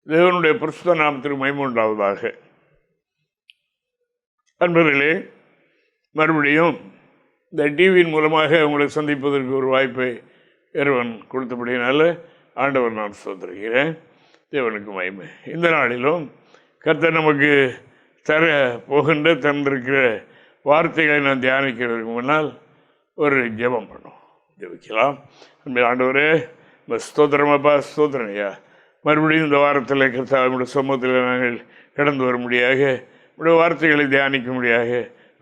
தேவனுடைய பரிசுத்த நாமத்திற்கு மகிமை உண்டாவதாக. அன்பர்களே, மறுபடியும் இந்த டிவியின் மூலமாக உங்களை சந்திப்பதற்கு ஒரு வாய்ப்பை இறைவன் கொடுத்தபடினால ஆண்டவர் நான் சொல்லிருக்கிறேன். தேவனுக்கு மகிமை. இந்த நாளிலும் கர்த்தர் நமக்கு தர போகின்ற தந்திருக்கிற வார்த்தைகளை நான் தியானிக்கிறதுக்கு முன்னால் ஒரு ஜெபம் பண்ணும். ஜெபிக்கலாம். ஆண்டவரே, ஸ்தோத்திரமாப்பா, ஸ்தோத்திரனையா. மறுபடியும் இந்த வாரத்தில் கர்த்தா நம்முடைய சமூகத்தில் நாங்கள் கடந்து வர முடியாக, நம்முடைய வார்த்தைகளை தியானிக்க முடியாக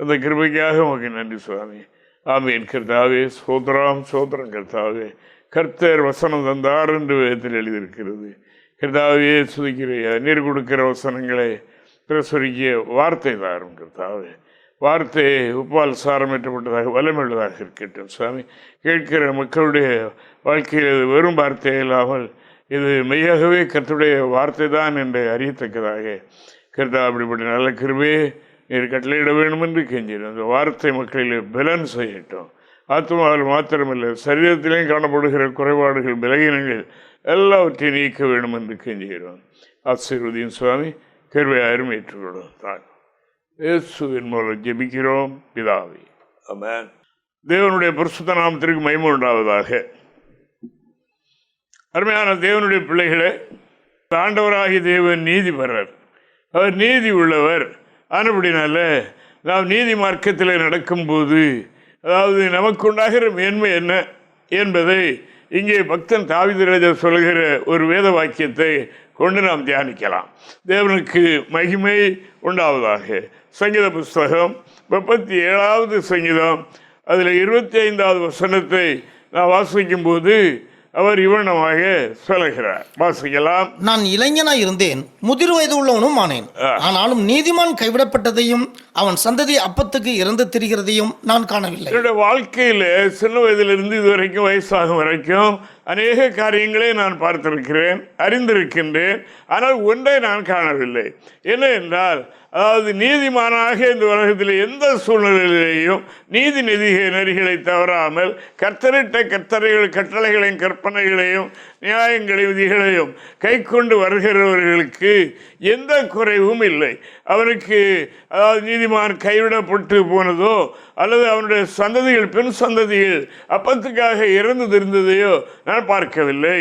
அந்த கிருபைக்காக உமக்கு நன்றி சுவாமி. ஆமீன். கர்த்தாவே, சோதரம் சோதரம். கர்த்தாவே, கர்த்தர் வசனம் தந்தார் என்று வேதத்தில் எழுதியிருக்கிறது. கர்த்தாவே, சுதிக்கிறையா, நீர் கொடுக்கிற வசனங்களை பிரசுரிக்கிய வார்த்தை தாரும். கர்த்தாவே, வார்த்தை உப்பால் சாரமேற்றப்பட்டதாக வல்லமுள்ளதாக இருக்கட்டும் சுவாமி. கேட்கிற மக்களுடைய வாழ்க்கையில் வெறும் வார்த்தை இல்லாமல் இது மெய்யாகவே கர்த்தருடைய வார்த்தை தான் என்று அறியத்தக்கதாக கர்த்தா அப்படிப்பட்ட நல்ல கிருபையை நீர் கட்டளையிட வேண்டும் என்று கெஞ்சிடும். அந்த வார்த்தை மக்களில் பலன் செய்யட்டும். ஆத்மாவில் மாத்திரமில்லை, சரீரத்திலேயும் காணப்படுகிற குறைபாடுகள், பலகீனங்கள் எல்லாவற்றையும் நீக்க வேண்டும் என்று கெஞ்சுகிறோம். ஆசீர்வதியும் சுவாமி. கிருபையாயிரும் ஏற்றுக்கொள்ளும். தான் இயேசுவின் மூலம் ஜெபிக்கிறோம் பிதாவே, ஆமென். தேவனுடைய பரிசுத்த நாமத்திற்கு மகிமை உண்டாவதாக. அருமையான தேவனுடைய பிள்ளைகளே, ஆண்டவராகிய தேவன் நீதிபரர், அவர் நீதி உள்ளவர். ஆனபடினால நாம் நீதி மார்க்கத்தில் நடக்கும்போது, அதாவது நமக்கு உண்டாகிற மேன்மை என்ன என்பதை இங்கே பக்தன் தாவீது ராஜா சொல்கிற ஒரு வேத வாக்கியத்தை கொண்டு நாம் தியானிக்கலாம். தேவனுக்கு மகிமை உண்டாவதாக. சங்கீத புஸ்தகம் 37வது சங்கீதம் அதில் 25வது வசனத்தை நான் வாசிக்கும் போது அவர் இவனமாக சொல்லுகிறார். வாசிக்கலாம். நான் இளைஞனாய் இருந்தேன், முதிர் வயது உள்ளவனும் ஆனேன். ஆனாலும் நீதிமான் கைவிடப்பட்டதையும் அவன் சந்ததி அப்பத்துக்கு இறந்து திரிகிறதையும் நான் காணவில்லை. என்னுடைய வாழ்க்கையில சின்ன வயதிலிருந்து இதுவரைக்கும் வயசாகும் வரைக்கும் அநேக காரியங்களை நான் பார்த்திருக்கிறேன், அறிந்திருக்கின்றேன். ஆனால் ஒன்றை நான் காணவில்லை. என்ன என்றால், அதாவது நீதிமானாக இந்த உலகத்தில் எந்த சூழ்நிலையிலேயும் நீதி நெறிகளை தவறாமல் கர்த்தரிட்ட கட்டளைகளையும் கற்பனைகளையும் நியாயங்களையும் விதிகளையும் கை கொண்டு வருகிறவர்களுக்கு எந்த குறைவும் இல்லை. அவனுக்கு, அதாவது நீதிமான் கைவிடப்பட்டு போனதோ அல்லது அவனுடைய சந்ததிகள், பெண் சந்ததிகள் அப்பத்துக்காக இறந்து இருந்ததையோ நான் பார்க்கவில்லை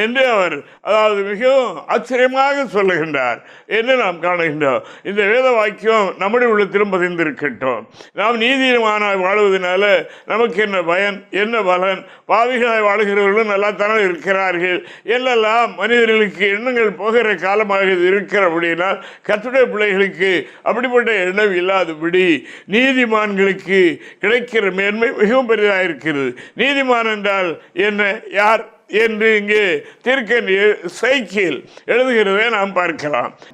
என்று அவர், அதாவது மிகவும் ஆச்சரியமாக சொல்லுகின்றார் என்று நாம் காணுகின்றோம். இந்த வேத வாக்கியம் நம்முடைய உள்ளத்திலும் பதிந்திருக்கட்டும். நாம் நீதிமானாய் வாழ்வதனால நமக்கு என்ன பயன், என்ன பலன்? பாவிகளாய் வாழ்கிறவர்களும் நல்லா தானே இருக்கிறார்கள் எல்லாம் மனிதர்களுக்கு எண்ணங்கள் போகிற காலமாக இருக்கிறபடினால் கர்த்தருடைய பிள்ளைகளுக்கு அப்படிப்பட்ட எண்ணம் இல்லாதபடி நீதிமான்களுக்கு கிடைக்கிற மேன்மை மிகவும் பெரிதாக இருக்கிறது. நீதிமான் என்றால் என்ன, யார் என்று இங்கே தீர்க்கதரிசி எழுதுகிறதை நாம்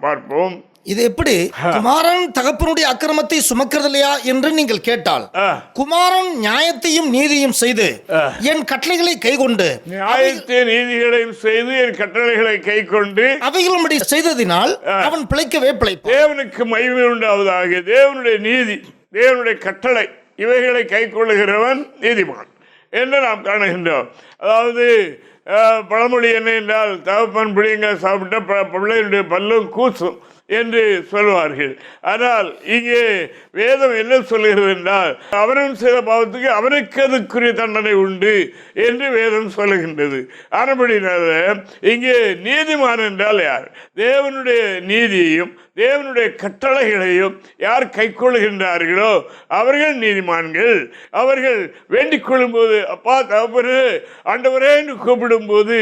பார்ப்போம். இது எப்படி? குமாரன் தகப்பனுடைய அக்கிரமத்தை சுமக்கிறதில்லையா என்று நீங்கள் கேட்டால், குமாரன் நியாயத்தையும் நீதியும் செய்து என் கட்டளைகளை கை கொண்டு, நியாயத்தையும் நீதிகளையும் செய்து என் கட்டளைகளை கை கொண்டு அவைகளும்படி செய்ததினால் அவன் பிழைக்கவே பிழைப்பான். தேவனுக்கு மகிமை உண்டாவதாக. தேவனுடைய நீதி, தேவனுடைய கட்டளை இவைகளை கை கொள்ளுகிறவன் நீதிமான் என்று நாம் காணுகின்றோம். அதாவது பழமொழி என்ன என்றால், தகப்பன் பிள்ளைங்க சாப்பிட்ட பிள்ளைகளுடைய பல்லும் கூசும் என்று சொல்வார்கள். ஆனால் இங்கே வேதம் என்ன சொல்கிறது என்றால், அவனும் செய்த பாவத்துக்கு அவனுக்கு அதுக்குரிய தண்டனை உண்டு என்று வேதம் சொல்லுகின்றது. ஆனபடினால இங்கே நீதிமான் என்றால் யார்? தேவனுடைய நீதியையும் தேவனுடைய கட்டளைகளையும் யார் கை கொள்ளுகின்றார்களோ அவர்கள் நீதிமான்கள். அவர்கள் வேண்டிக் கொள்ளும் போது, அப்பா தகப்பனே ஆண்டவரே என்று கூப்பிடும் போது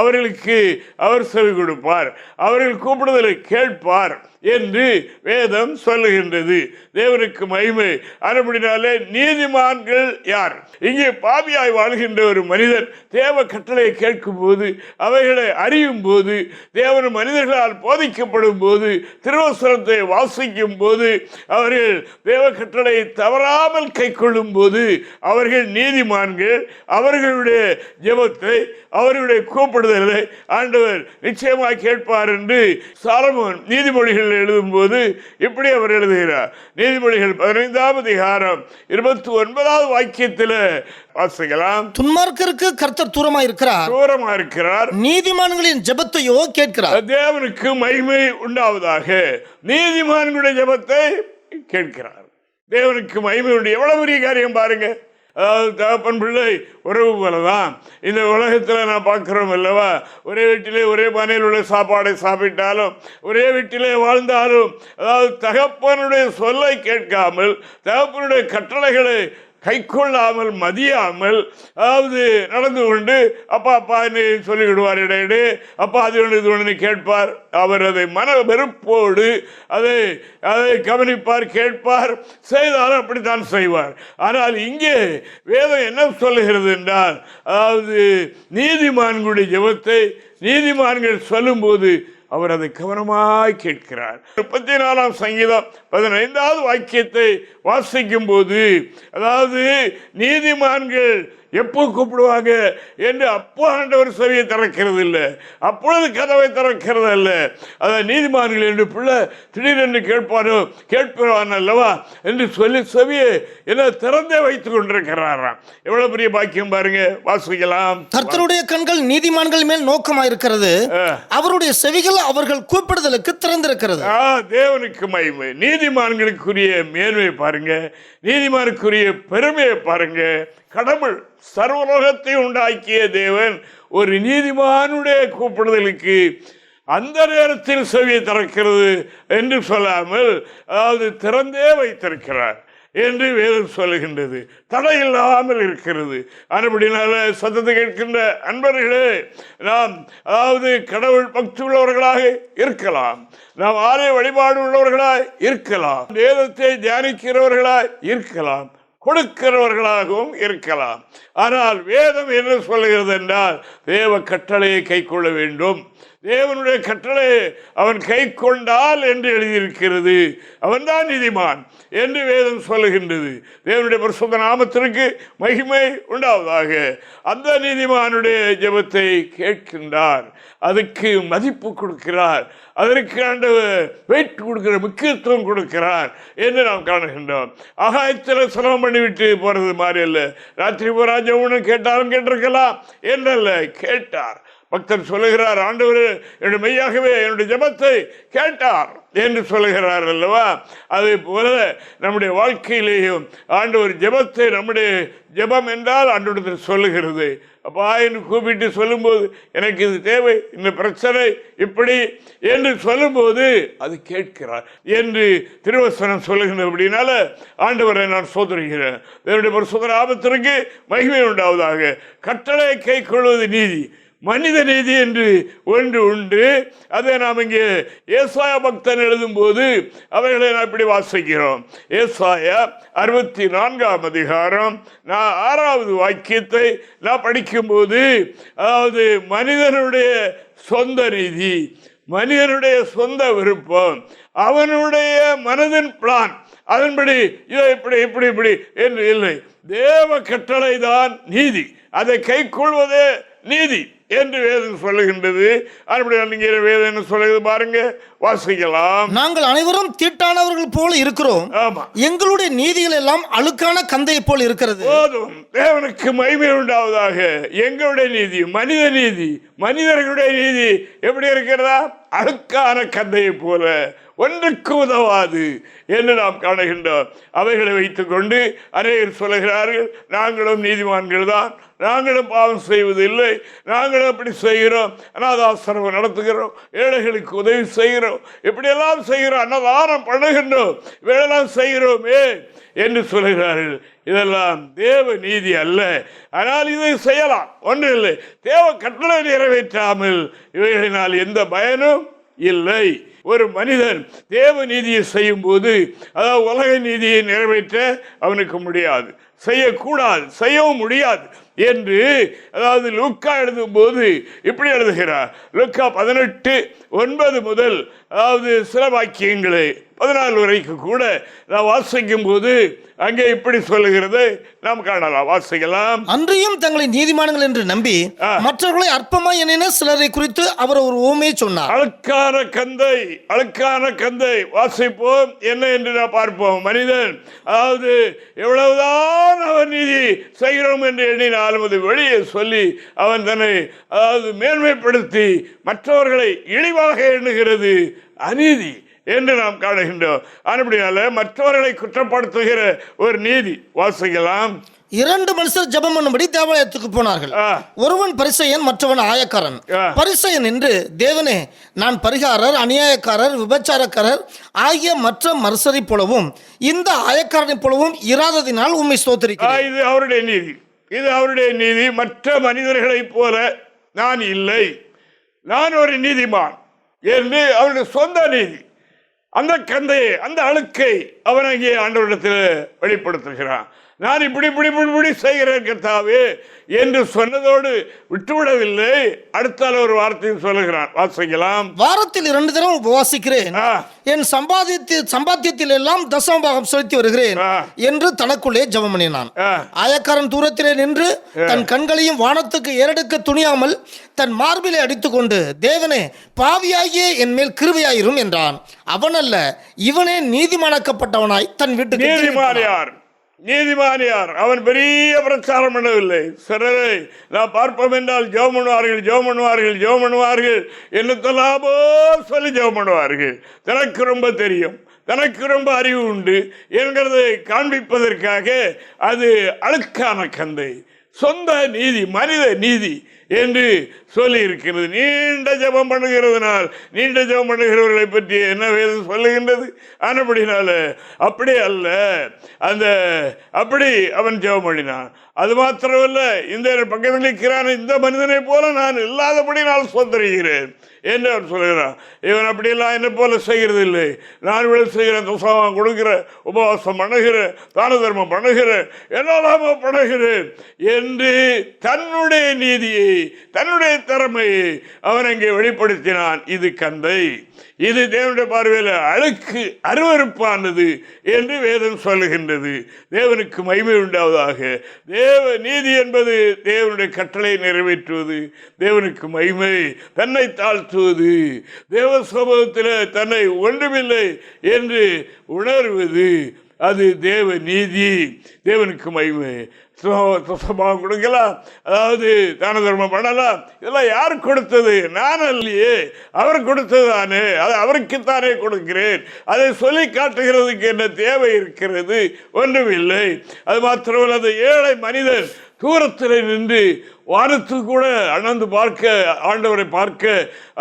அவர்களுக்கு அவர் செவி கொடுப்பார், அவர்கள் கூப்பிடுதலை கேட்பார் என்று வேதம் சொல்லுகின்றது. தேவனுக்கு மகிமை. அதுபடினாலே நீதிமான்கள் யார்? இங்கே பாவியாய் வாழ்கின்ற ஒரு மனிதன் தேவ கட்டளையை கேட்கும் போது, அவைகளை அறியும் போது, தேவன் மனிதர்களால் போதிக்கப்படும் போது, திருவசனத்தை வாசிக்கும் போது, அவர்கள் தேவ கட்டளையை தவறாமல் கை கொள்ளும் போது அவர்கள் நீதிமான்கள். அவர்களுடைய ஜெபத்தை, அவர்களுடைய கூப்பிடுதலை ஆண்டவர் நிச்சயமாக கேட்பார் என்று சாலமோன் நீதிமொழிகள் நீதிமொழிகள் எழுதும்போது இப்படி அவர் எழுதுகிறார். நீதிமொழிகள் 15ஆம் அதிகாரம் 29வது வாக்கியத்தில் வாசிக்கலாம். துன்மார்க்கருக்கு கர்த்தர் தூரமா இருக்கிறார், நீதிமான்களின் ஜெபத்தையோ கேட்கிறார். தேவனுக்கு மகிமை உண்டாவதாக. நீதிமான்களுடைய ஜெபத்தை கேட்கிறார். தேவனுக்கு மகிமை உண்டு. எவ்வளவு பெரிய காரியம் பாருங்க. அதாவது தகப்பன் பிள்ளை உறவு போலதான் இந்த உலகத்தில் நான் பார்க்கிறோம் அல்லவா. ஒரே வீட்டிலே ஒரே மனையில் உள்ள சாப்பாடை சாப்பிட்டாலும், ஒரே வீட்டிலே வாழ்ந்தாலும், அதாவது தகப்பனுடைய சொல்லை கேட்காமல், தகப்பனுடைய கட்டளைகளை கை கொள்ளாமல், மதியாமல், அதாவது நடந்து கொண்டு அப்பா அப்பான்னு சொல்லிவிடுவார். இடையிடையே அப்பா அது ஒன்று இது ஒன்று கேட்பார். அவர் அதை மன வெறுப்போடு அதை கவனிப்பார், கேட்பார், செய்தாலும் அப்படித்தான் செய்வார். ஆனால் இங்கே வேதம் என்ன சொல்லுகிறது என்றால், அதாவது நீதிமான்களுடைய ஜெபத்தை நீதிமான்கள் சொல்லும்போது அவர் அதை கவனமாய் கேட்கிறார். 34ஆம் சங்கீதம் 15வது வாக்கியத்தை வாசிக்கும் போது, அதாவது நீதிமான்கள் எப்போ கூப்பிடுவாங்க என்று அப்போ ஆண்டவர் செவியை திறக்கிறது இல்லை, அப்பொழுது கதவை திறக்கிறது அல்ல. அதான் நீதிமான்கள் என்று பிள்ளை திடீரென்று கேட்பான் அல்லவா என்று சொல்லி செவியை என்ன திறந்தே வைத்துக் கொண்டிருக்கிறாராம். எவ்வளவு பெரிய பாக்கியம் பாருங்க. வாசிக்கலாம். கர்த்தருடைய கண்கள் நீதிமான்கள் மேல் நோக்கமாயிருக்கிறது, அவருடைய செவிகள் அவர்கள் கூப்பிடுதலுக்கு திறந்திருக்கிறது. தேவனுக்கு மகிமை. நீதிமான்களுக்குரிய மேன்மை பாருங்க, நீதிமானுக்குரிய பெருமையை பாருங்க. கடவுள் சர்வலோகத்தை உண்டாக்கிய தேவன் ஒரு நீதிமானுடைய கூப்பிடுதலுக்கு அந்த நேரத்தில் செவியை திறக்கிறது என்று சொல்லாமல், அதாவது திறந்தே வைத்திருக்கிறார் என்று வேதம் சொல்லுகின்றது. தடையில்லாமல் இருக்கிறது. அதுபடினால சத்தத்தை கேட்கின்ற அன்பர்களே, நாம் அதாவது கடவுள் பக்தி உள்ளவர்களாக இருக்கலாம், நாம் ஆலய வழிபாடு உள்ளவர்களாய் இருக்கலாம், வேதத்தை தியானிக்கிறவர்களாய் இருக்கலாம், கொடுக்கிறவர்களாகவும் இருக்கலாம். ஆனால் வேதம் என்ன சொல்லுகிறது என்றால், தேவ கட்டளையை கை கொள்ள வேண்டும். தேவனுடைய கட்டளை அவன் கை கொண்டால் என்று எழுதியிருக்கிறது. அவன்தான் நீதிமான் என்று வேதம் சொல்லுகின்றது. தேவனுடைய பரிசுத்த நாமத்திற்கு மகிமை உண்டாவதாக. அந்த நீதிமானுடைய ஜெபத்தை கேட்கின்றார், அதுக்கு மதிப்பு கொடுக்கிறார், அதற்கு ஆண்டவர் வெயிட் கொடுக்கிற, முக்கியத்துவம் கொடுக்கிறார் என்று நாம் காணுகின்றோம். ஆகாயத்தில் சிரமம் பண்ணிவிட்டு போறது மாதிரி அல்ல. ராத்திரி போராஜ ஒன்று கேட்டாலும் கேட்டிருக்கலாம் என்றல்ல, கேட்டார். பக்தர் சொல்லுகிறார், ஆண்டவர் என்னுடைய மெய்யாகவே என்னுடைய ஜெபத்தை கேட்டார் என்று சொல்லுகிறார் அல்லவா. அதே போல நம்முடைய வாழ்க்கையிலேயும் ஆண்டவர் ஜெபத்தை, நம்முடைய ஜெபம் என்றால் ஆண்டவரிடத்தில் சொல்லுகிறது. அப்பா என்று கூப்பிட்டு சொல்லும்போது, எனக்கு இது தேவை, இந்த பிரச்சனை இப்படி என்று சொல்லும்போது அது கேட்கிறார் என்று திருவசனம் சொல்லுகின்ற. அப்படின்னால ஆண்டவரை நான் சோதரிக்கிறேன். என்னுடைய பரிசுத்த நாமத்திற்கு மகிமை உண்டாவதாக. கட்டளை கை கொள்வது நீதி, மனித நீதி என்று ஒன்று உண்டு. அதை நாம் இங்கே ஏசாயா பக்தன் எழுதும் போது அவைகளை நான் இப்படி வாசிக்கிறோம். ஏசாயா 64ஆம் அதிகாரம் 6வது வாக்கியத்தை நான் படிக்கும்போது, அதாவது மனிதனுடைய சொந்த நீதி, மனிதனுடைய சொந்த விருப்பம், அவனுடைய மனதின் பிளான், அதன்படி இதை இப்படி இப்படி இப்படி என்று இல்லை. தேவ கட்டளை தான் நீதி, அதை கை கொள்வதே நீதி என்று வேதம் சொல்லுகின்றது. வேதம் என்ன சொல்லுகிறது பாருங்க, வாசிக்கலாம். நாங்கள் அனைவரும் தீட்டானவர்கள் போல இருக்கிறோம், எங்களுடைய நீதிகள் எல்லாம் அழுக்கான கந்தையை போல் இருக்கிறது. போதும், தேவனுக்கு மகிமை உண்டாவதாக. எங்களுடைய நீதி, மனித நீதி, மனிதர்களுடைய நீதி எப்படி இருக்கிறதா? அழுக்கான கந்தையை போல, ஒன்றுக்கு உதவாது என்று நாம் காணுகின்றோம். அவைகளை வைத்துக் கொண்டு அநேகர் சொல்லுகிறார்கள், நாங்களும் நீதிமான்கள் தான், நாங்களும் பாவம் செய்வதில்லை, நாங்களும் அப்படி செய்கிறோம், அனாதாசிரமம் நடத்துகிறோம், ஏழைகளுக்கு உதவி செய்கிறோம், இப்படியெல்லாம் செய்கிறோம், அன்னதானம் பண்ணுகின்றோம், இவையெல்லாம் செய்கிறோமே என்று சொல்லுகிறார்கள். இதெல்லாம் தேவ நீதி அல்ல. ஆனால் இதை செய்யலாம், ஒன்றும் இல்லை. தேவ கட்டளை நிறைவேற்றாமல் இவைகளினால் எந்த பயனும் இல்லை. ஒரு மனிதன் தேவ நீதியை செய்யும் போது, அதாவது உலக நீதியை நிறைவேற்ற அவனுக்கு முடியாது, செய்யக்கூடாது, செய்யவும் முடியாது என்று அதாவது லூக்கா எழுதும் போது இப்படி எழுதுகிறார். லூக்கா 18:9 முதல் அதாவது சில வாக்கியங்களை 14 வரைக்கும் கூட நான் வாசிக்கும் போது அங்கே இப்படி சொல்லுகிறது நாம் காணலாம். வாசிக்கலாம். அன்றையும் தங்களை நீதிமான்கள் என்று நம்பி மற்றவர்களை அற்பமாய் எண்ணின சிலரை குறித்து அவர் ஒரு உவமையை சொன்னார். அழுக்கான கந்தை அழுக்கான கந்தை வாசிப்போம். என்ன என்று நான் பார்ப்போம். மனிதன் அதாவது எவ்வளவுதான் அவன் நீதி செய்கிறோம் என்று எண்ணினாலும் அது வெளியே சொல்லி அவன் தன்னை அதாவது மேன்மைப்படுத்தி மற்றவர்களை இழிவாக எண்ணுகிறது அநீதி என்று நாம் காணுகின்றோம். அப்படினால மற்றவர்களை குற்றப்படுத்துகிற ஒரு நீதி வாசிக்கலாம். 2 மனுஷர் ஜெபம் பண்ணும்படி தேவாலயத்துக்கு போனார்கள். ஒருவன் பரிசேயன், மற்றவன் ஆயக்காரன். பரிசேயன் என்று, தேவனே, நான் பரிகாரர், அநியாயக்காரர், விபச்சாரக்காரர் ஆகிய மற்ற மனுஷரை போலவும் இந்த ஆயக்காரனை போலவும் இராததினால் உம்மை ஸ்தோத்திரிக்கிறேன். இது அவருடைய நீதி, இது அவருடைய நீதி. மற்ற மனிதர்களைப் போல நான் இல்லை, நான் ஒரு நீதிமான் என்று அவருடைய சொந்த நீதி. அந்த கந்தையை, அந்த அழுக்கை அவன் அங்கே ஆண்டவரிடத்தில் வெளிப்படுத்துகிறான். நான் இப்படி செய்கிறேன் கர்த்தாவே என்று சொன்னதோடு விட்டுவிடவில்லை. அடுத்தால ஒரு வார்த்தையும் சொல்லுகிறான். வாசிக்கலாம். வாரத்தில் 2 தடவை உபவாசிக்கிறேன், என் சம்பாத்தியத்தில் எல்லாம் தசமபாகம் செலுத்தி வருகிறேன் என்று தனக்குள்ளே ஜெபம் பண்ணினான். ஆயக்காரன் தூரத்திலே நின்று தன் கண்களையும் வானத்துக்கு ஏறெடுக்க துணியாமல் தன் மார்பிலை அடித்துக்கொண்டு, தேவனே, பாவியாகிய என் மேல் கிருபையாயிரும் என்றான். அவனல்ல, இவனே நீதிமானாக்கப்பட்டவனாய் தன் வீட்டுக்கு. நீதிமான் யார்? அவன் பெரிய பிரச்சாரம் பண்ணவில்லை. சிலரை நான் பார்ப்போம் என்றால் ஜெபம் பண்ணுவார்கள் என்னத்தெல்லாமோ சொல்லி ஜெபம் பண்ணுவார்கள். தனக்கு ரொம்ப தெரியும், தனக்கு ரொம்ப அறிவு உண்டு என்கிறதை காண்பிப்பதற்காக அது அழுக்கான கந்தை, சொந்த நீதி, மனித நீதி என்று சொல்லி இருக்கிறது. நீண்ட ஜெபம் பண்ணுகிறதுனால், நீண்ட ஜெபம் பண்ணுகிறவர்களை பற்றி என்ன வேதம் சொல்லுகின்றது? அப்படினால அப்படி அல்ல, அப்படி அவன் ஜெபம் பண்ணினான். அது மாத்திரமல்ல, இந்த பக்கத்தில் நிற்கிறான் இந்த மனிதனை போல நான் இல்லாதபடி நான் சொந்தரிகிறேன் என்று அவர் சொல்கிறான். இவன் அப்படியெல்லாம் என்ன போல செய்கிறது இல்லை. நான் இவ்வளவு செய்கிறேன், துசமாக கொடுக்கிறேன், உபவாசம் பண்ணுகிறேன், தான தர்மம் பண்ணுகிறேன், என்னெல்லாமோ பண்ணுகிறேன் என்று தன்னுடைய நீதியை, தன்னுடைய திறமையை அவன் அங்கே வெளிப்படுத்தினான். இது கந்தை, இது தேவனுடைய பார்வையில் அழுக்கு, அருவருப்பானது என்று வேதம் சொல்லுகின்றது. தேவனுக்கு மகிமை உண்டாவதாக. தேவ நீதி என்பது தேவனுடைய கட்டளை நிறைவேற்றுவது, தேவனுக்கு மகிமை, தன்னை தாழ்த்துவது, தேவ சமூகத்தில் தன்னை ஒன்றுமில்லை என்று உணர்வது, அது தேவ நீதி, தேவனுக்கு மகிமை. கொடுக்கலாம், அதாவது தான தர்மம் பண்ணலாம். இதெல்லாம் யார் கொடுத்தது? நான் அல்லையே, அவர் கொடுத்தது தானே, அதை அவருக்குத்தானே கொடுக்கிறேன். அதை சொல்லி காட்டுகிறதுக்கு என்ன தேவை இருக்கிறது? ஒன்றுமில்லை. அது மாத்திரமல்ல, அந்த ஏழை மனிதன் தூரத்தில் நின்று வானத்துக்கு கூட அண்ணந்து பார்க்க, ஆண்டவரை பார்க்க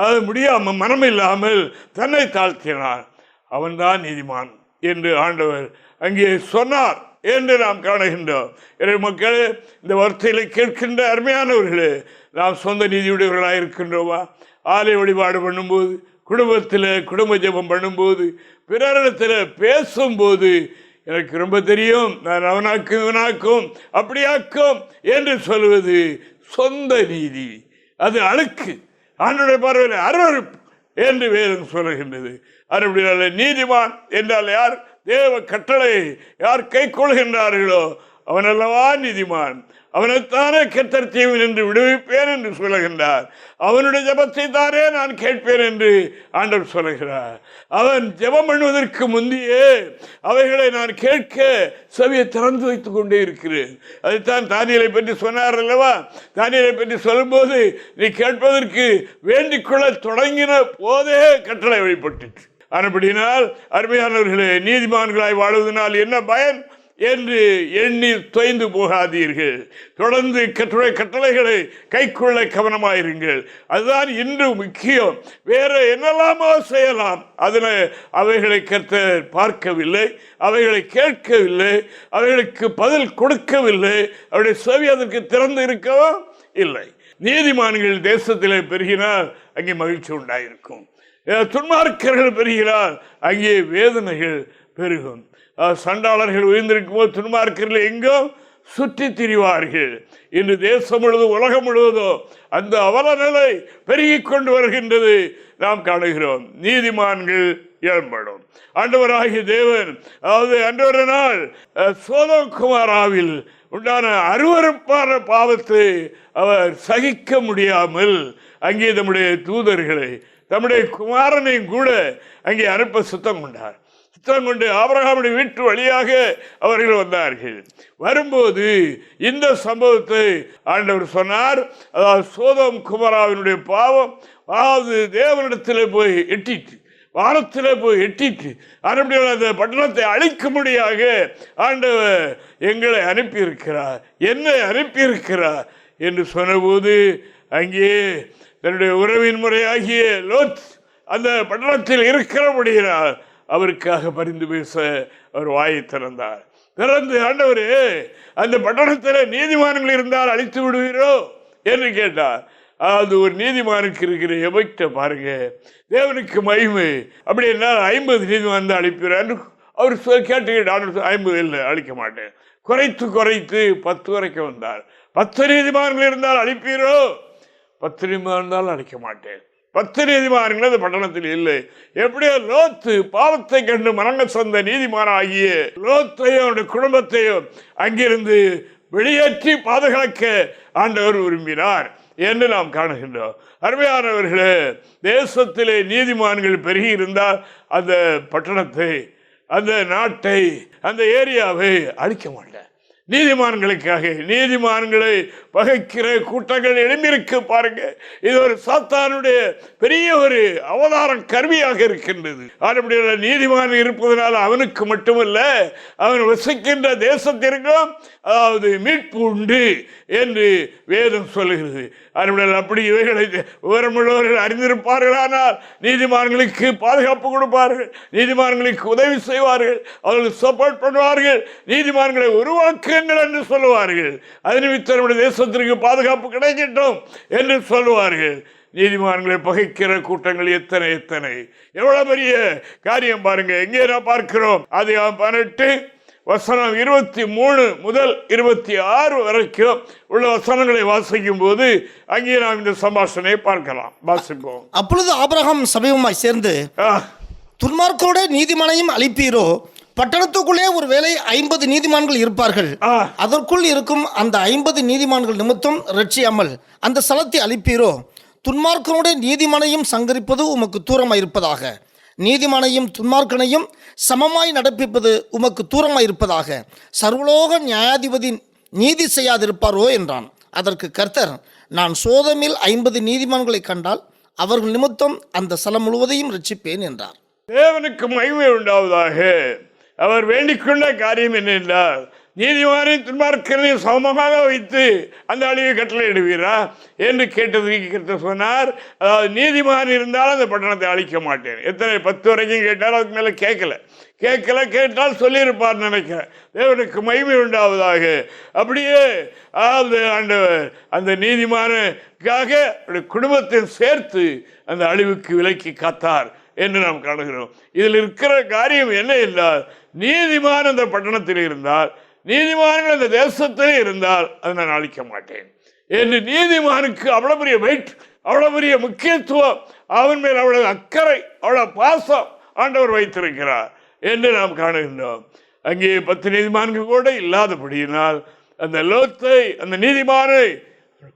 அது முடியாமல், மனமில்லாமல் தன்னை தாழ்த்தினான். அவன்தான் நீதிமான் என்று ஆண்டவர் அங்கே சொன்னார் என்று நாம் காணுகின்றோம். எனவே மக்களே, இந்த வார்த்தைகளை கேட்கின்ற அருமையானவர்களே, நாம் சொந்த நீதியுடையவர்களாக இருக்கின்றோமா? ஆலய வழிபாடு பண்ணும்போது, குடும்பத்தில் குடும்ப ஜெபம் பண்ணும்போது, பிறரிடத்தில் பேசும்போது, எனக்கு ரொம்ப தெரியும், நான் அவனாக்கும் இவனாக்கும் அப்படியாக்கும் என்று சொல்வது சொந்த நீதி. அது அழுக்கு, ஆண்டவருடைய பார்வையில் அருவருப்பு என்று வேதம் சொல்லுகின்றது. அப்படினால நீதிமான் என்றால் யார்? தேவ கட்டளை யார் கை கொள்கின்றார்களோ அவனல்லவா நீதிமான். அவனைத்தானே கர்த்தர் தீவில் என்று விடுவிப்பேன் என்று சொல்லுகின்றார். அவனுடைய ஜெபத்தை தானே நான் கேட்பேன் என்று ஆண்டவர் சொல்லுகிறார். அவன் ஜெபம் பண்ணுவதற்கு முந்தையே அவைகளை நான் கேட்க செவியை திறந்து வைத்துக் கொண்டே இருக்கிறேன். அதைத்தான் தானியேலை பற்றி சொன்னார் அல்லவா? தானியேலை பற்றி சொல்லும்போது, நீ கேட்பதற்கு வேண்டிக்கொள்ள தொடங்கின போதே கட்டளை வெளிப்பட்டுச்சு. அப்படினால் அருமையானவர்களே, நீதிமான்களாய் வாழ்வதனால் என்ன பயன் என்று எண்ணி தொய்ந்து போகாதீர்கள். தொடர்ந்து கட்டளைகளை கைக்கொள்ள கவனமாயிருங்கள். அதுதான் இன்று முக்கியம். வேற என்னெல்லாமோ செய்யலாம், அதில் அவைகளை கர்த்தர் பார்க்கவில்லை, அவைகளை கேட்கவில்லை, அவைகளுக்கு பதில் கொடுக்கவில்லை. அவருடைய செவி அதற்கு திறந்து இருக்கவும் இல்லை. நீதிமான்கள் தேசத்திலே பெருகினால் அங்கே மகிழ்ச்சி உண்டாயிருக்கும். துன்மார்க்கர்கள் பெறுகிறார், அங்கே வேதனைகள் பெருகும். சண்டாளர்கள் உயர்ந்திருக்கும் போது துன்மார்க்கர்கள் எங்கும் சுற்றி திரிவார்கள். இன்று தேசம் முழுவதும், உலகம் முழுவதும் அந்த அவல நிலை பெருகிக் கொண்டு வருகின்றது நாம் காணுகிறோம். நீதிமான்கள் ஏற்படும். ஆண்டவராகிய தேவன், அதாவது அன்றொரு நாள் சோதோம் குமாராவில் உண்டான அருவருப்பான பாவத்தை அவர் சகிக்க முடியாமல் அங்கே நம்முடைய தூதர்களை தம்முடைய குமாரனையும் கூட அங்கே அனுப்ப சுத்தம் கொண்டார். சுத்தம் கொண்டு ஆபிரகாமுடைய வீட்டு வழியாக அவர்கள் வந்தார்கள். வரும்போது இந்த சம்பவத்தை ஆண்டவர் சொன்னார். அதாவது சோதோம் குமராவினுடைய பாவம், அதாவது தேவனிடத்தில் போய் எட்டிட்டு, வானத்தில் போய் எட்டிட்டு, அந்த பட்டணத்தை அழிக்கும்படியாக ஆண்டவர் எங்களை அனுப்பியிருக்கிறார், என்னை அனுப்பியிருக்கிறார் என்று சொன்னபோது அங்கே தன்னுடைய உறவின் முறையாகிய லோத் அந்த பட்டணத்தில் இருக்கிறபடியினால் அவருக்காக பரிந்து பேச அவர் வாயை திறந்தார். திறந்து, ஆண்டவரே, அந்த பட்டணத்தில் நீதிமான்கள் இருந்தால் அழித்து விடுவீரோ என்று கேட்டார். அது ஒரு நீதிமானுக்கு இருக்கிற எபக்ட பாருங்க, தேவனுக்கு மகிமை. அப்படி என்னால் 50 நீதிமான் தான் அழிப்பீர் அவர் கேட்டுக்கிட்டு 50 இல்லை, அழிக்க மாட்டேன். குறைத்து 10 வரைக்கும் வந்தார். 10 நீதிமான்கள் இருந்தால் அழிப்பீரோ? 10 நீதிமான் இருந்தாலும் அழிக்க மாட்டேன். 10 நீதிமான்கள் அந்த பட்டணத்தில் இல்லை. எப்படியோ லோத்து பாவத்தை கண்டு மரண சொந்த நீதிமானாகிய லோத்தையும் அவருடைய குடும்பத்தையும் அங்கிருந்து வெளியேற்றி பாதுகாக்க ஆண்டவர் விரும்பினார் என்று நாம் காணுகின்றோம். அருமையானவர்களே, தேசத்திலே நீதிமான்கள் பெருகி இருந்தால் அந்த பட்டணத்தை, அந்த நாட்டை, அந்த ஏரியாவை அழிக்க மாட்டேன். நீதிமான்களுக்காக, நீதிமான்களை பகைக்கிற கூட்டங்கள் எழும்பியிருக்கு பாருங்க. இது ஒரு சாத்தானுடைய பெரிய ஒரு அவதாரம் கருவியாக இருக்கின்றது. அப்படியான நீதிமான் இருப்பதனால் அவனுக்கு மட்டுமல்ல, அவன் வசிக்கின்ற தேசத்திற்கும் அதாவது மீட்பு உண்டு என்று வேதம் சொல்லுகிறது. அப்படி இவைகளை விவரமுள்ளவர்கள் அறிந்திருப்பார்களானால் நீதிமான்களுக்கு பாதுகாப்பு கொடுப்பார்கள், நீதிமான்களுக்கு உதவி செய்வார்கள், அவர்கள் சப்போர்ட் பண்ணுவார்கள், நீதிமான்களை உருவாக்குங்கள் என்று சொல்லுவார்கள். அது நிமித்தம் நம்முடைய தேசத்திற்கு பாதுகாப்பு கிடைக்கட்டும் என்று சொல்லுவார்கள். நீதிமான்களை பகைக்கிற கூட்டங்கள் எத்தனை எவ்வளவு பெரிய காரியம் பாருங்க. எங்கே நான் பார்க்கிறோம், அதிகாரம் 18 வசனம் 23 முதல் 26 வரைக்கும் உள்ள வசனங்களை வாசிக்கும் போது அங்கே நாம் இந்த சம்பாஷணையை பார்க்கலாம். வாசிப்போம். அப்பொழுது ஆபிரகாம் சமீபமாய் சேர்ந்து, துன்மார்க்கரோட நீதிமானையும் அழிப்பீரோ? பட்டணத்துக்குள்ளே ஒரு வேளை 50 நீதிமான்கள் இருப்பார்கள். அதற்குள் இருக்கும் அந்த 50 நீதிமான்கள் நிமித்தம் ரட்சியாமல் அந்த ஸ்தலத்தை அழிப்பீரோ? துன்மார்க்கரோட நீதிமானையும் சங்கரிப்பது உமக்கு தூரமாய் இருப்பதாக, நீதிமானையும் துன்மார்க்கனையும் சமமாய் நடப்பிப்பது உமக்கு தூரமாய் இருப்பதாக, சர்வலோக நியாயாதிபதி நீதி செய்யாதிருப்பாரோ என்றான். அதற்கு கர்த்தர், நான் சோதமில் 50 நீதிமான்களை கண்டால் அவர்கள் நிமித்தம் அந்த ஸ்தலம் முழுவதையும் ரட்சிப்பேன் என்றார். தேவனுக்கு மகிமை உண்டாவதாக. அவர் வேண்டிக் கொண்ட காரியம் என்ன என்றால், நீதிமானை துன்மார்க்கனையும் சமமாக வைத்து அந்த அழிவை கட்டளையிடுவீரா என்று கேட்டதுக்கு சொன்னார். அதாவது நீதிமான் இருந்தாலும் அந்த பட்டணத்தை அழிக்க மாட்டேன். எத்தனை 10 வரைக்கும் கேட்டால் அதுக்கு மேலே கேட்டால் சொல்லியிருப்பார் நினைக்கிறேன். தேவனுக்கு மகிமை உண்டாவதாக. அப்படியே ஆண்டவர் அந்த நீதிமானுக்காக குடும்பத்தை சேர்த்து அந்த அழிவுக்கு விலக்கி காத்தார் என்று நாம் காணுகிறோம். இதில் இருக்கிற காரியம் என்ன என்றால், நீதிமான் அந்த பட்டணத்தில் இருந்தால், நீதிமான்கள் அந்த தேசத்திலே இருந்தால் அதை நான் அழிக்க மாட்டேன் என்று நீதிமானுக்கு அவ்வளவு பெரிய வெயிட், அவ்வளவு பெரிய முக்கியத்துவம், அவன் மேல் அவ்வளவு அக்கறை, அவ்வளவு பாசம் ஆண்டவர் வைத்திருக்கிறார் என்று நாம் காணுகின்றோம். அங்கே 10 நீதிமான்கள் கூட இல்லாதபடியினால் அந்த லோத்தை, அந்த நீதிமானை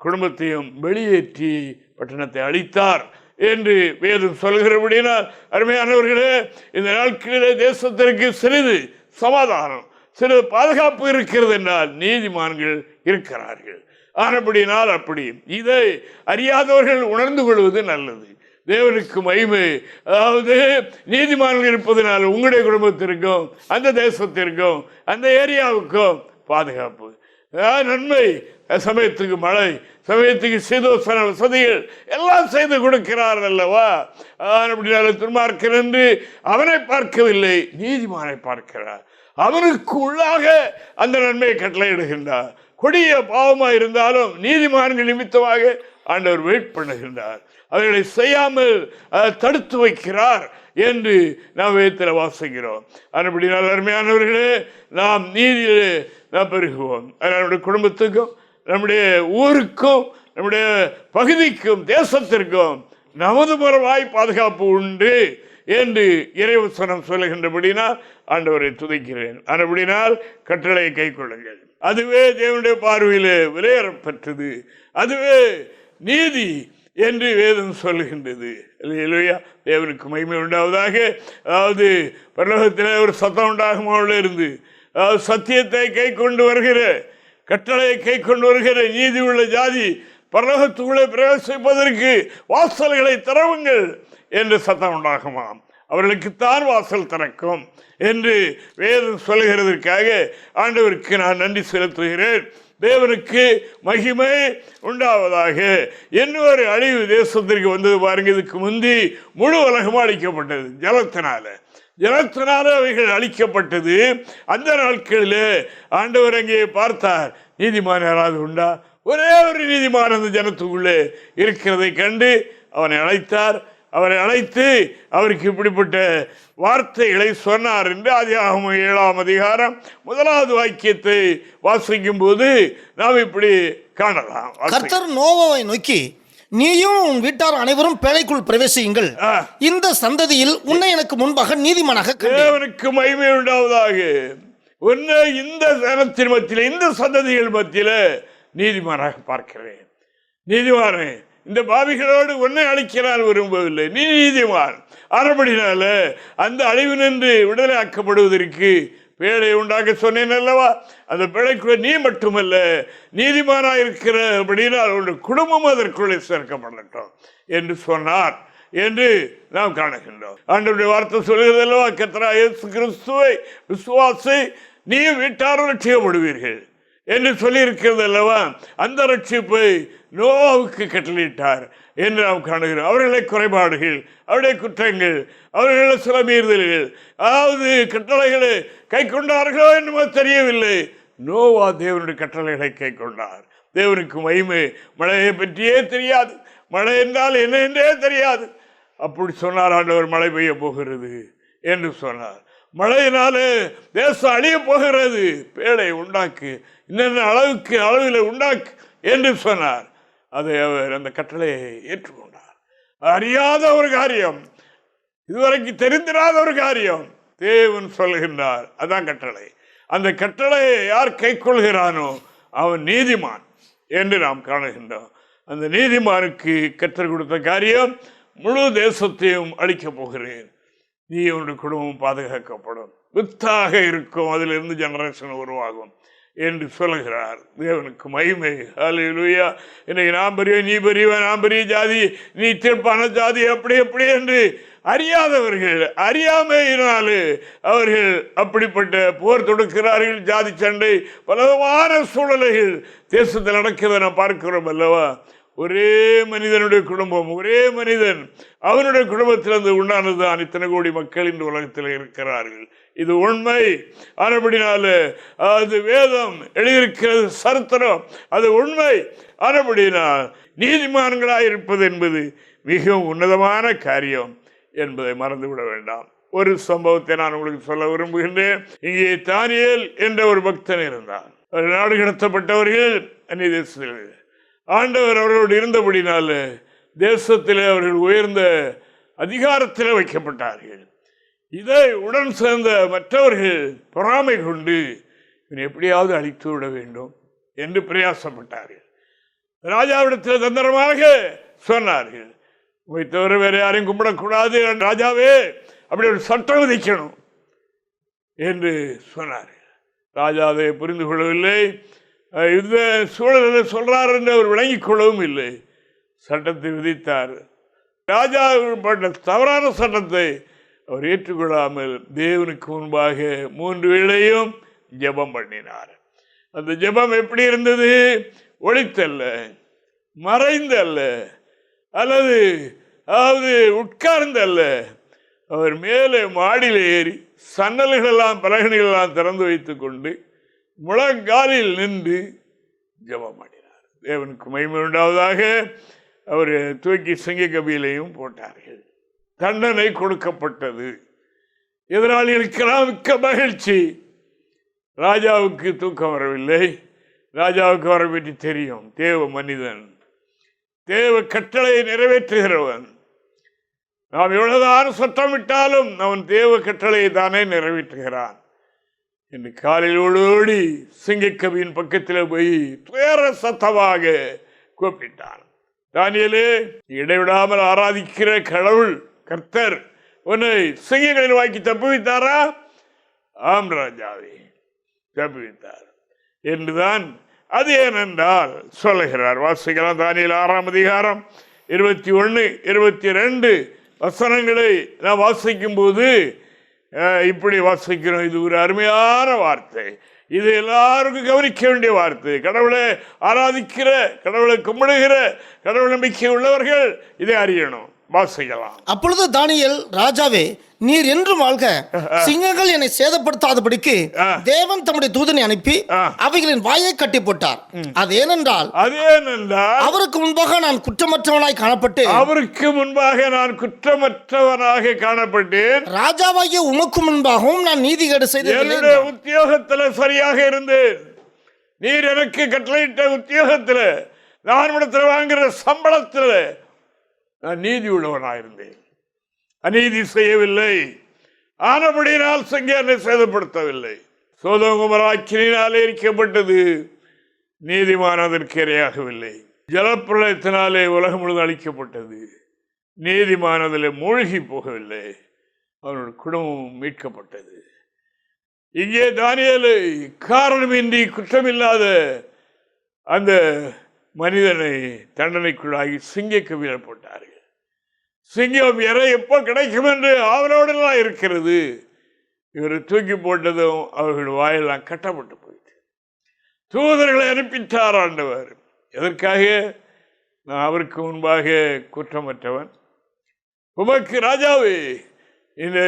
குடும்பத்தையும் வெளியேற்றி பட்டணத்தை அழித்தார் என்று வேதம் சொல்கிறபடினால், அருமையானவர்களே, இந்த நாட்களிலே தேசத்திற்கு சிறிது சமாதானம், சிறிது பாதுகாப்பு இருக்கிறது என்றால் நீதிமான்கள் இருக்கிறார்கள். ஆனபடினால் அப்படி இதை அறியாதவர்கள் உணர்ந்து கொள்வது நல்லது. தேவனுக்கு மகிமை. அதாவது நீதிமான்கள் இருப்பதனால் உங்களுடைய குடும்பத்திற்கும் அந்த தேசத்திற்கும் அந்த ஏரியாவுக்கும் பாதுகாப்பு, நன்மை, சமயத்துக்கு மழை, சமயத்துக்கு சீதோசன வசதிகள் எல்லாம் செய்து கொடுக்கிறார் அல்லவா. அப்படினால துன்மார்க்கன் என்று அவனை பார்க்கவில்லை, நீதிமானை பார்க்கிறார். அவனுக்கு உள்ளாக அந்த நன்மையை கட்டளையிடுகின்றார். கொடிய பாவமாக இருந்தாலும் நீதிமான்கள் நிமித்தமாக ஆண்டவர் வெயிட் பண்ணுகின்றார், அவர்களை செய்யாமல் தடுத்து வைக்கிறார் என்று நாம் வேதத்தில் வாசிக்கிறோம். அப்படினால் அருமையானவர்களே, நாம் நீதியிலே நாம் பெருகுவோம். நம்முடைய குடும்பத்துக்கும், நம்முடைய ஊருக்கும், நம்முடைய பகுதிக்கும், தேசத்திற்கும் நமது மரபாய் பாதுகாப்பு உண்டு என்று இறைவசனம் சொல்லுகின்றபடினால் ஆண்டவரை துதிக்கிறேன். அப்படினால் கட்டளையை கை கொள்ளுங்கள். அதுவே தேவனுடைய பார்வையிலே விலையேறப்பெற்றது. அதுவே நீதி. என்று வேதம் சொல்லுகின்றது. அல்லேலூயா, தேவனுக்கு மகிமை உண்டாவதாக. அதாவது பரலோகத்தில் ஒரு சத்தம் உண்டாகும்போது இருந்து, அதாவது சத்தியத்தை கை கொண்டு வருகிற, கட்டளையை கை கொண்டு வருகிற நீதி உள்ள ஜாதி பரலோகத்துக்குள்ளே பிரவேசிப்பதற்கு வாசல்களை திறவுங்கள் என்று சத்தம் உண்டாகுமாம். அவர்களுக்குத்தான் வாசல் திறக்கும் என்று வேதம் சொல்லுகிறதற்காக ஆண்டவருக்கு நான் நன்றி செலுத்துகிறேன். தேவனுக்கு மகிமை உண்டாவதாக. இன்னொரு அழிவு தேசத்திற்கு வந்தது பாருங்க. இதுக்கு முந்தி முழு உலகமும் அழிக்கப்பட்டது ஜலத்தினால அவைகள் அழிக்கப்பட்டது. அந்த நாட்களில் ஆண்டவர் அங்கே பார்த்தார், நீதிமான் யாராவது உண்டா? ஒரே ஒரு நீதிமான் அந்த ஜனத்துக்குள்ளே இருக்கிறதை கண்டு அவனை அழைத்தார். அவரை அழைத்து அவருக்கு இப்படிப்பட்ட வார்த்தைகளை சொன்னார் என்று ஆதியாகமம் 7ஆம் அதிகாரம் 1வது வாக்கியத்தை வாசிக்கும் போது நாம் இப்படி காணலாம். கர்த்தர் நோவாவை நோக்கி, நீயும் உன் வீட்டார் அனைவரும் பேழைக்குள் பிரவேசியுங்கள், இந்த சந்ததியில் உன்னை எனக்கு முன்பாக நீதிமானாக கண்டேன். தேவனுக்கு மகிமை உண்டாவதாக. உன்னை இந்த ஜனத்தின் மத்தியில, இந்த சந்ததிகள் மத்தியில நீதிமானாக பார்க்கிறேன். நீதிமானே, இந்த பாவிகளோடு ஒன்றை அழிக்கிறான் விரும்பவில்லை, நீ நீதிமான். ஆனபடினால அந்த அழிவு நின்று விடுதலை ஆக்கப்படுவதற்கு பேழை உண்டாக்க சொன்னேன் அல்லவா? அந்த பேழைக்குள்ள நீ மட்டுமல்ல, நீதிமானாக இருக்கிறபடினால் ஒரு குடும்பம் அதற்குள்ளே சேர்க்கப்படட்டும் என்று சொன்னார் என்று நாம் காணுகின்றோம். ஆண்டவருடைய வார்த்தை சொல்கிறது அல்லவா, கர்த்தராகிய இயேசு கிறிஸ்துவை விசுவாசி நீ வீட்டாரும் ரட்சிக்கப்படுவீர்கள் என்று சொல்லியிருக்கிறது அல்லவா? அந்த ரட்சிப்பை நோவாவுக்கு கட்டளையிட்டார் என்று நாம் காணுகிறோம். அவர்களை குறைபாடுகள், அவருடைய குற்றங்கள், அவர்களை சில மீறுதல்கள், அதாவது கட்டளைகளை கை கொண்டார்களோ என்னமோ தெரியவில்லை, நோவா தேவனுடைய கட்டளைகளை கை கொண்டார். தேவனுக்கு மகிமை. மழையை பற்றியே தெரியாது, மழை என்றால் என்ன என்றே தெரியாது. அப்படி சொன்னார் ஆண்டவர், மழை பெய்ய போகிறது என்று சொன்னார். மழையினாலே தேசம் அழிய போகிறது, பேழை உண்டாக்கு, இன்னென்ன அளவில் உண்டாக்கு என்று சொன்னார். அதை அவர் அந்த கட்டளையை ஏற்றுக்கொண்டார். அறியாத ஒரு காரியம், இதுவரைக்கும் தெரிந்திராத ஒரு காரியம் தேவன் சொல்கின்றார், அதான் கட்டளை. அந்த கட்டளையை யார் கை கொள்கிறானோ அவன் நீதிமான் என்று நாம் காணுகின்றோம். அந்த நீதிமானுக்கு கற்றுக் கொடுத்த காரியம், முழு தேசத்தையும் அழிக்கப் போகிறேன், நீ உன்னுடைய குடும்பம் பாதுகாக்கப்படும், வித்தாக இருக்கும், அதிலிருந்து ஜெனரேஷன் உருவாகும் என்று சொல்லுகிறார். தேவனுக்கு மகிமை. ஹல்லேலூயா. இன்னைக்கு நான் பெரியவன், நீ பெரியவன், நான் பெரிய ஜாதி, நீ தீர்ப்பான ஜாதி, அப்படி எப்படி என்று அறியாதவர்கள், அறியாமையினாலே அவர்கள் அப்படிப்பட்ட போர் தொடுக்கிறார்கள். ஜாதி சண்டை, பலவிதமான சூழ்நிலைகள் தேசத்தில் நடக்கிறத நாம் பார்க்கிறோம் அல்லவா? ஒரே மனிதனுடைய குடும்பம், ஒரே மனிதன், அவனுடைய குடும்பத்திலிருந்து உண்டானதுதான் இத்தனை கோடி மக்கள் இந்த உலகத்தில் இருக்கிறார்கள். இது உண்மை. ஆனபடினால அது வேதம் எழுதியிருக்கிறது, சரித்திரம், அது உண்மை. ஆனபடினால் நீதிமான்களாக இருப்பது என்பது மிகவும் உன்னதமான காரியம் என்பதை மறந்துவிட வேண்டாம். ஒரு சம்பவத்தை நான் உங்களுக்கு சொல்ல விரும்புகின்றேன். இங்கே தானியேல் என்ற ஒரு பக்தன் இருந்தார். நாடு கடத்தப்பட்டவர்கள் அந்நிய தேசத்தில், ஆண்டவர் அவர்களோடு இருந்தபடினால தேசத்தில் அவர்கள் உயர்ந்த அதிகாரத்தில் வைக்கப்பட்டார்கள். இதை உடன் சேர்ந்த மற்றவர்கள் பொறாமை கொண்டு இவனை எப்படியாவது அழித்து விட வேண்டும் என்று பிரயாசப்பட்டார்கள். ராஜாவிடத்தில் தந்திரமாக சொன்னார்கள், உங்களை தவிர வேற யாரையும் கும்பிடக்கூடாது, ராஜாவே அப்படி ஒரு சட்டம் விதிக்கணும் என்று சொன்னார்கள். ராஜா அதை புரிந்து கொள்ளவில்லை. இந்த சூழலில் சொல்றார் என்று அவர் விளங்கிக் கொள்ளவும் இல்லை. சட்டத்தை விதித்தார். ராஜா பட்ட தவறான சட்டத்தை அவர் ஏற்றுக்கொள்ளாமல் தேவனுக்கு முன்பாக 3 வேளையும் ஜெபம் பண்ணினார். அந்த ஜெபம் எப்படி இருந்தது? ஒளித்தல்ல, மறைந்தல்ல, அல்லது உட்கார்ந்தல்ல. அவர் மேலே மாடியில் ஏறி சன்னல்களெல்லாம் பலகணிகளெல்லாம் திறந்து வைத்துக் கொண்டு முழங்காலில் நின்று ஜெபம் பண்ணினார். தேவனுக்கு மகிமை உண்டாவதாக. அவர் தூக்கி சிங்க கபிலையும் போட்டார்கள். தண்டனை கொடுக்கப்பட்டது. எதிராளிகளுக்கெல்லாம் மிக்க மகிழ்ச்சி. ராஜாவுக்கு தூக்கம் வரவில்லை. ராஜாவுக்கு வர பற்றி தெரியும். தேவ மனிதன், தேவ கட்டளையை நிறைவேற்றுகிறவன். நாம் எவ்வளவுதான் சட்டமிட்டாலும் அவன் தேவ கட்டளையை தானே நிறைவேற்றுகிறான் என்று காலில் ஓடி சிங்கக்கவியின் பக்கத்தில் போய் துயர சத்தமாக கூப்பிட்டான். தானியேலே, இடைவிடாமல் ஆராதிக்கிற கடவுள் கர்த்தர் உன்னை சிங்கங்களின் வாக்கி தப்புவித்தாரா? ஆம் ராஜாவே, தப்புவித்தார் என்றுதான் அது ஏனென்றால் சொல்லுகிறார். வாசிக்கலாம். தானியேல் 6ஆம் அதிகாரம் 21, 22 வசனங்களை நாம் வாசிக்கும் போது இப்படி வாசிக்கிறோம். இது ஒரு அருமையான வார்த்தை. இது எல்லாருக்கும் கவனிக்க வேண்டிய வார்த்தை. கடவுளை ஆராதிக்கிற, கடவுளை கும்பிடுகிற, கடவுள் நம்பிக்கை உள்ளவர்கள் இதை அறியணும். வாசிக்கலாம். அப்பொழுது தானியேல், ராஜாவே, நீர் என்றும் வாழ்க. சிங்கங்கள் என்னை சேதப்படுத்தாதபடிக்கு தேவன் தம்முடைய தூதனை அனுப்பி அவைகளின் வாயை கட்டி போட்டார். அது ஏனென்றால் அவருக்கு முன்பாக நான் குற்றமற்றவனாய் காணப்பட்டேன். ராஜாவாகிய உமக்கு முன்பாகவும் நான் நீதிகேடு செய்தேன். உத்தியோகத்தில் சரியாக இருந்தேன். நீர் எனக்கு கட்டளையிட்ட உத்தியோகத்தில், நான் இடத்துல வாங்குற சம்பளத்தில் நான் நீதி உள்ளவனாயிருந்தேன். அநீதி செய்யவில்லை. ஆனபடியினால் என்னை சேதப்படுத்தவில்லை. Sodom Gomorrah அக்கினியினாலே எரிக்கப்பட்டது. நீதிமான் அதற்கு இரையாகவில்லை. ஜலப்பிரளயத்தினாலே உலகம் முழுவதும் அழிக்கப்பட்டது. நீதிமான் அதில் மூழ்கி போகவில்லை. அவனோட குடும்பம் மீட்கப்பட்டது. இங்கே தானியேலை காரணமின்றி குற்றமில்லாத அந்த மனிதனை தண்டனைக்குள்ளாகி சிங்கக்கு வீழப்பட்டார்கள். சிங்கம் இறை எப்போ கிடைக்கும் என்று அவரோடெல்லாம் இருக்கிறது. இவர் தூக்கி போட்டதும் அவர்கள் வாயெல்லாம் கட்டப்பட்டு போயிட்டு தூதர்களை அனுப்பிட்டார் ஆண்டவர். எதற்காக? நான் அவருக்கு முன்பாக குற்றமற்றவன். உமக்கு ராஜாவே,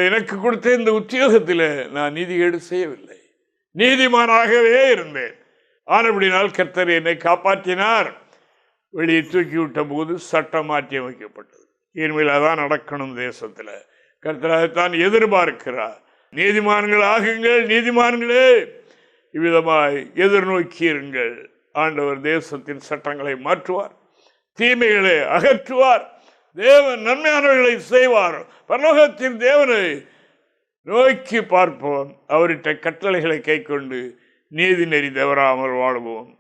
எனக்கு கொடுத்த இந்த உத்தியோகத்தில் நான் நீதிகேடு செய்யவில்லை, நீதிமானாகவே இருந்தேன். ஆனபடினால் கர்த்தர் என்னை காப்பாற்றினார். வெளியே தூக்கி விட்ட போது சட்டம் மாற்றி அமைக்கப்பட்டது. இனிமேல் அதான் நடக்கணும். தேசத்தில் கர்த்தரைத்தான் எதிர்பார்க்கிறார். நீதிமான்கள் ஆகுங்கள், நீதிமான்களே, இவ்விதமாய் எதிர்நோக்கியிருங்கள். ஆண்டவர் தேசத்தின் சட்டங்களை மாற்றுவார், தீமைகளை அகற்றுவார், தேவன் நன்மையானவர்களை செய்வார். பரலோகத்தின் தேவனை நோக்கி பார்ப்போம். அவர்கிட்ட கட்டளைகளை கை கொண்டு நீதி நெறி தவறாமல் வாழ்வோம்.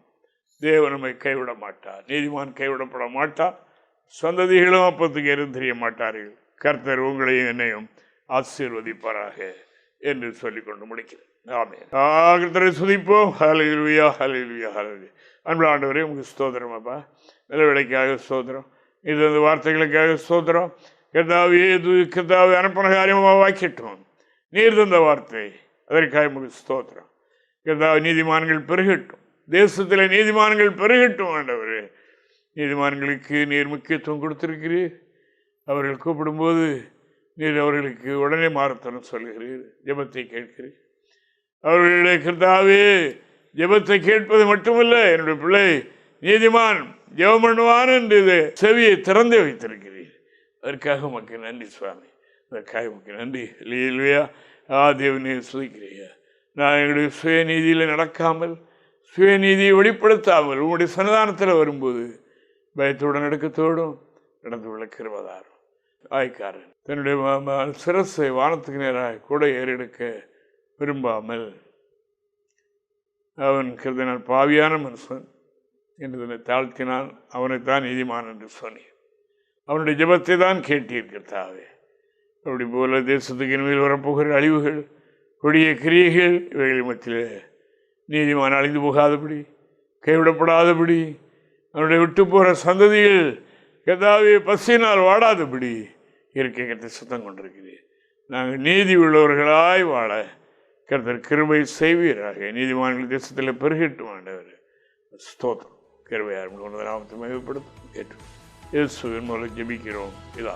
தேவன் நம்மை கைவிட மாட்டார். நீதிமான் கைவிடப்பட மாட்டார். சந்ததிகளும் அப்பத்துக்கு எதுவும் தெரிய மாட்டார்கள். கர்த்தர் உங்களையும் என்னையும் ஆசீர்வதிப்பாராக என்று சொல்லிக்கொண்டு முடிக்கிறேன். ஆமென். கர்த்தரை துதிப்போம். ஹல்லேலூயா, ஹல்லேலூயா, ஹல்லேலூயா. அன்புள்ள ஆண்டவரே, உங்களுக்கு ஸ்தோத்திரம். அப்பா, நல்ல வேலைக்காக ஸ்தோத்திரம். இது அந்த வார்த்தைகளுக்காக ஸ்தோத்திரம். கர்த்தாவே அனுப்பின காரியமாக வாக்கிட்டோம். நீர் தந்த வார்த்தை, அதற்காக உங்களுக்கு ஸ்தோத்திரம். கர்த்தாவே, நீதிமான்கள் பெருகட்டும், தேசத்தில் நீதிமான்கள் பெருகட்டும். ஆண்டவரே, நீதிமான்களுக்கு நீர் முக்கியத்துவம் கொடுத்திருக்கிறீர். அவர்கள் கூப்பிடும்போது நீர் அவர்களுக்கு உடனே மாறத்தனம் சொல்கிறீர், ஜெபத்தை கேட்கிறீர். அவர்களுடைய கர்த்தாவே, ஜெபத்தை கேட்பது மட்டுமல்ல, என்னுடைய பிள்ளை நீதிமான் ஜெபம் பண்ணுவான் என்று இது செவியை திறந்து வைத்திருக்கிறீர். அதற்காக உமக்கு நன்றி சுவாமி. அதற்காக உமக்கு நன்றி. இல்லையா தேவனே, சுதிக்கிறியா. நான் எங்களுடைய சுயநீதியில் நடக்காமல், சுயநீதியை வெளிப்படுத்தாமல் உங்களுடைய சன்னிதானத்தில் வரும்போது பயத்துடன் நடுக்கத்தோடும் நடந்து விளக்கிறவதாரும். ஆய்க்காரன் தன்னுடைய சிரசை வானத்துக்கு நேராக கூட ஏறெடுக்க விரும்பாமல் அவன் கருதினான் பாவியான மனுஷன் என்று தன்னை தாழ்த்தினான். அவனைத்தான் நீதிமான் என்று சொன்னேன். அவனுடைய ஜெபத்தை தான் கேட்டீர்த்தாவே. அப்படி போல தேசத்துக்கு இனிமேல் வரப்போகிற அழிவுகள், கொடிய கிரியைகள், இவைகள் மத்தியில் நீதிமான் அழிந்து போகாதபடி, கைவிடப்படாதபடி, அவனுடைய விட்டு போகிற சந்ததிகள் கர்த்தாவே பசியினால் வாடாதபடி இயற்கை கருத்தை சுத்தம் கொண்டிருக்கிறேன். நாங்கள் நீதி உள்ளவர்களாய் வாழ கர்த்தர் கிருபை செய்வீராக. நீதிமான்கள் தேசத்தில் பெருகிட்டும். ஆண்டவர் ஸ்தோத்திரம். கிருபையார் கொண்டு நாமத்தை மகிமைப்படுத்தும். ஏற்று இயேசுவின் மூலம் ஜெபிக்கிறோம். இதா